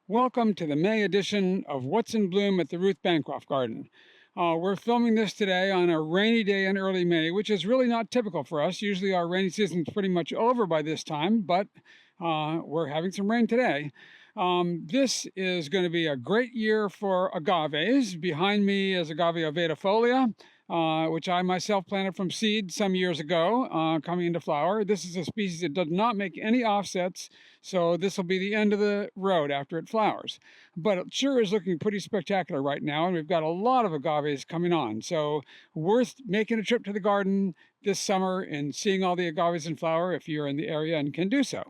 Welcome to the May edition of What's in Bloom at the Ruth Bancroft Garden. We're filming this today on a rainy day in early May, which is really not typical for us. Usually our rainy season's pretty much over by this time, but we're having some rain today. This is going to be a great year for agaves. Behind me is agave ovatifolia, which I myself planted from seed some years ago, coming into flower. This is a species that does not make any offsets, so this will be the end of the road after it flowers. But it sure is looking pretty spectacular right now, and we've got a lot of agaves coming on. So worth making a trip to the garden this summer and seeing all the agaves in flower if you're in the area and can do so.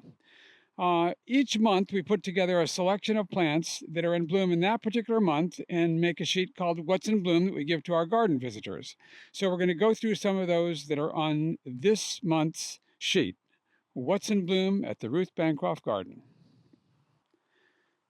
Each month, we put together a selection of plants that are in bloom in that particular month and make a sheet called What's in Bloom that we give to our garden visitors. So we're going to go through some of those that are on this month's sheet. What's in Bloom at the Ruth Bancroft Garden.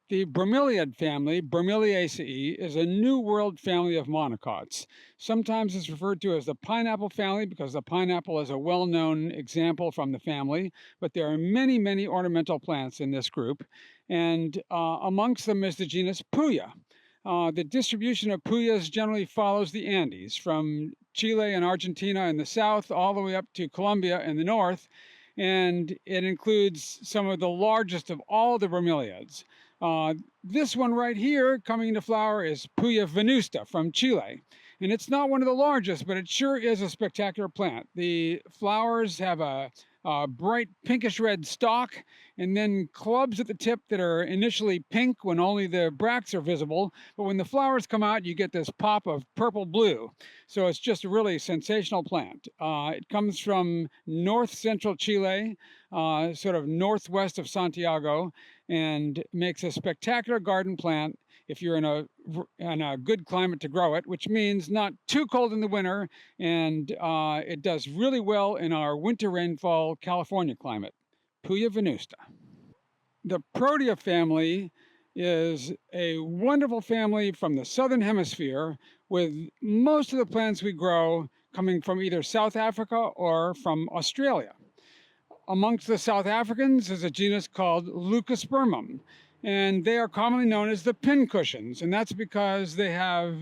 The bromeliad family, Bromeliaceae, is a New World family of monocots. Sometimes it's referred to as the pineapple family because the pineapple is a well-known example from the family, but there are many, many ornamental plants in this group, and amongst them is the genus Puya. The distribution of Puyas generally follows the Andes, from Chile and Argentina in the south all the way up to Colombia in the north, and it includes some of the largest of all the bromeliads. This one right here coming into flower is Puya venusta from Chile. And it's not one of the largest, but it sure is a spectacular plant. The flowers have a bright pinkish red stalk and then clubs at the tip that are initially pink when only the bracts are visible. But when the flowers come out, you get this pop of purple blue. So it's just a really sensational plant. It comes from north central Chile, sort of northwest of Santiago, and makes a spectacular garden plant if you're in a good climate to grow it, which means not too cold in the winter, and it does really well in our winter rainfall California climate. Puya venusta. The Protea family is a wonderful family from the southern hemisphere, with most of the plants we grow coming from either South Africa or from Australia. Amongst the South Africans is a genus called Leucospermum, and they are commonly known as the pincushions, and that's because they have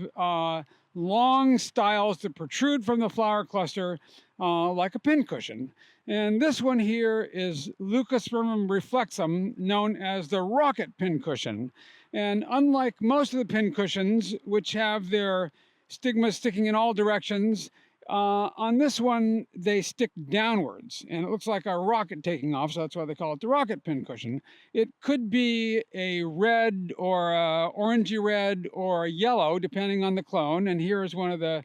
long styles that protrude from the flower cluster like a pincushion. And this one here is Leucospermum reflexum, known as the rocket pincushion. And unlike most of the pincushions, which have their stigmas sticking in all directions, on this one, they stick downwards, and it looks like a rocket taking off, so that's why they call it the rocket pincushion. It could be a red or a orangey red or a yellow, depending on the clone, and here is one of the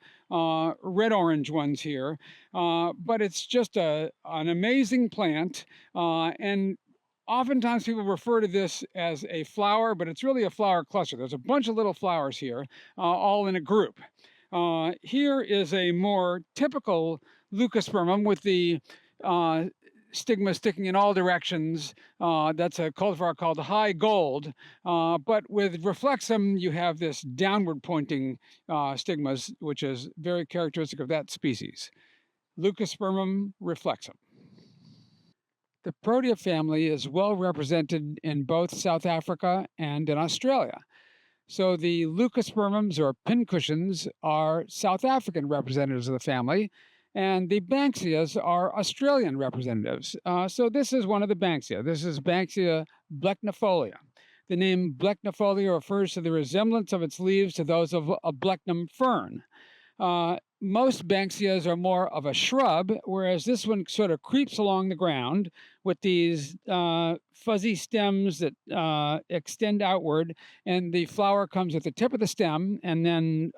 red-orange ones here. But it's just an amazing plant, and oftentimes people refer to this as a flower, but it's really a flower cluster. There's a bunch of little flowers here, all in a group. Here is a more typical Leucospermum with the stigma sticking in all directions. That's a cultivar called high gold. But with reflexum, you have this downward pointing stigmas, which is very characteristic of that species. Leucospermum reflexum. The Protea family is well represented in both South Africa and in Australia. So the Leucospermums, or pincushions, are South African representatives of the family, and the Banksias are Australian representatives. So this is one of the Banksia. This is Banksia blechnifolia. The name blechnifolia refers to the resemblance of its leaves to those of a blechnum fern. Most Banksias are more of a shrub, whereas this one sort of creeps along the ground with these fuzzy stems that extend outward, and the flower comes at the tip of the stem, and then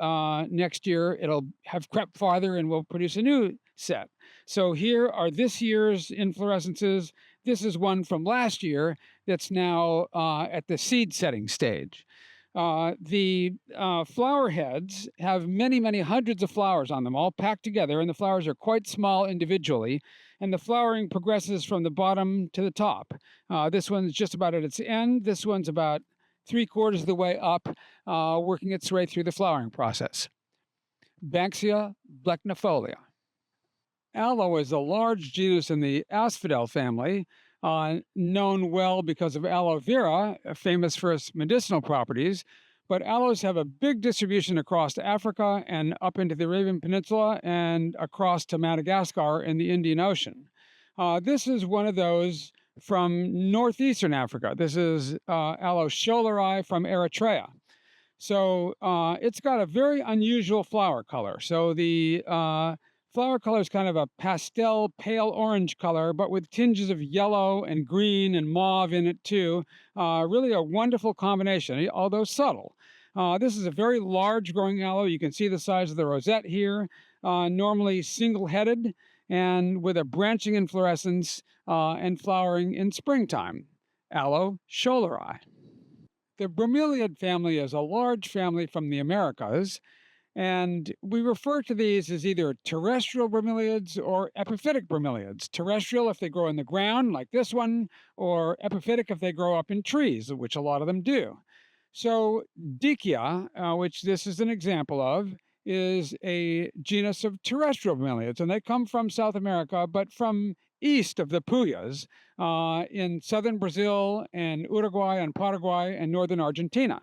next year it'll have crept farther and will produce a new set. So here are this year's inflorescences. This is one from last year that's now at the seed setting stage. The flower heads have many, many hundreds of flowers on them, all packed together, and the flowers are quite small individually, and the flowering progresses from the bottom to the top. This one's just about at its end. This one's about 3/4 of the way up, working its way through the flowering process. Banksia blechnifolia. Aloe is a large genus in the asphodel family. known well because of aloe vera, famous for its medicinal properties. But aloes have a big distribution across Africa and up into the Arabian Peninsula and across to Madagascar in the Indian Ocean. This is one of those from northeastern Africa. This is Aloe schoelleri from Eritrea. So it's got a very unusual flower color. So the flower color is kind of a pastel pale orange color, but with tinges of yellow and green and mauve in it too. Really a wonderful combination, although subtle. This is a very large growing aloe. You can see the size of the rosette here, normally single headed and with a branching inflorescence and flowering in springtime. Aloe schoelleri. The bromeliad family is a large family from the Americas, and we refer to these as either terrestrial bromeliads or epiphytic bromeliads. Terrestrial if they grow in the ground, like this one, or epiphytic if they grow up in trees, which a lot of them do. So, Dyckia, which this is an example of, is a genus of terrestrial bromeliads, and they come from South America, but from east of the Puyas in southern Brazil and Uruguay and Paraguay and northern Argentina.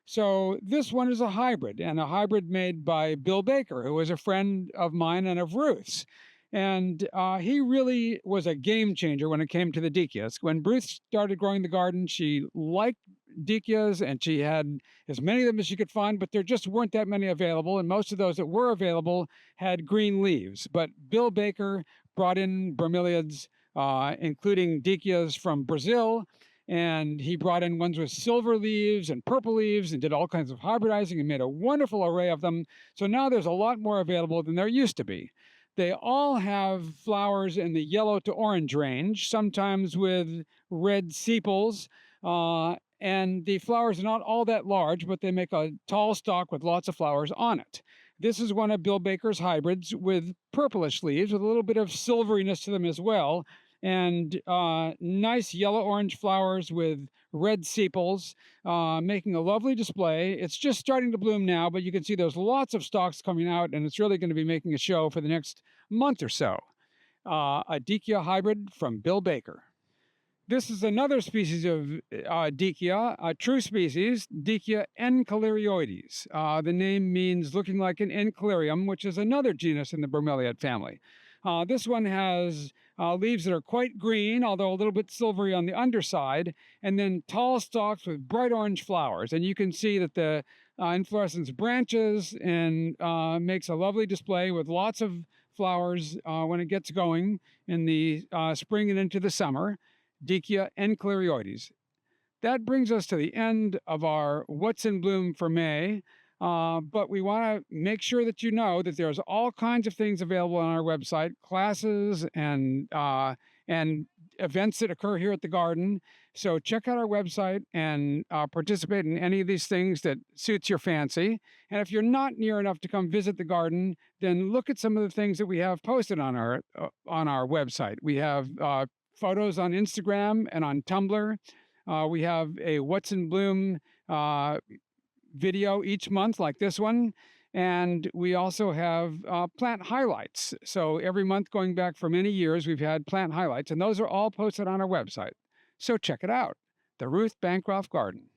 So this one is a hybrid, and a hybrid made by Bill Baker, who is a friend of mine and of Ruth's. And he really was a game changer when it came to the Dyckias. When Ruth started growing the garden, she liked Dyckias, and she had as many of them as she could find, but there just weren't that many available. And most of those that were available had green leaves. But Bill Baker brought in bromeliads, including Dyckias from Brazil, and he brought in ones with silver leaves and purple leaves and did all kinds of hybridizing and made a wonderful array of them. So now there's a lot more available than there used to be. They all have flowers in the yellow to orange range, sometimes with red sepals. And the flowers are not all that large, but they make a tall stalk with lots of flowers on it. This is one of Bill Baker's hybrids with purplish leaves with a little bit of silveriness to them as well, and nice yellow-orange flowers with red sepals, making a lovely display. It's just starting to bloom now, but you can see there's lots of stalks coming out, and it's really going to be making a show for the next month or so. A Dyckia hybrid from Bill Baker. This is another species of Dyckia, a true species, Dyckia encolyrioides. The name means looking like an encolerium, which is another genus in the bromeliad family. This one has leaves that are quite green, although a little bit silvery on the underside, and then tall stalks with bright orange flowers. And you can see that the inflorescence branches and makes a lovely display with lots of flowers when it gets going in the spring and into the summer. Dyckia encolyrioides. That brings us to the end of our What's in Bloom for May. But we want to make sure that you know that there's all kinds of things available on our website, classes and events that occur here at the garden. So check out our website and participate in any of these things that suits your fancy. And if you're not near enough to come visit the garden, then look at some of the things that we have posted on our website. We have photos on Instagram and on Tumblr. We have a What's in Bloom video each month like this one, and we also have plant highlights. So every month going back for many years we've had plant highlights, and those are all posted on our website, so check it out. The Ruth Bancroft Garden.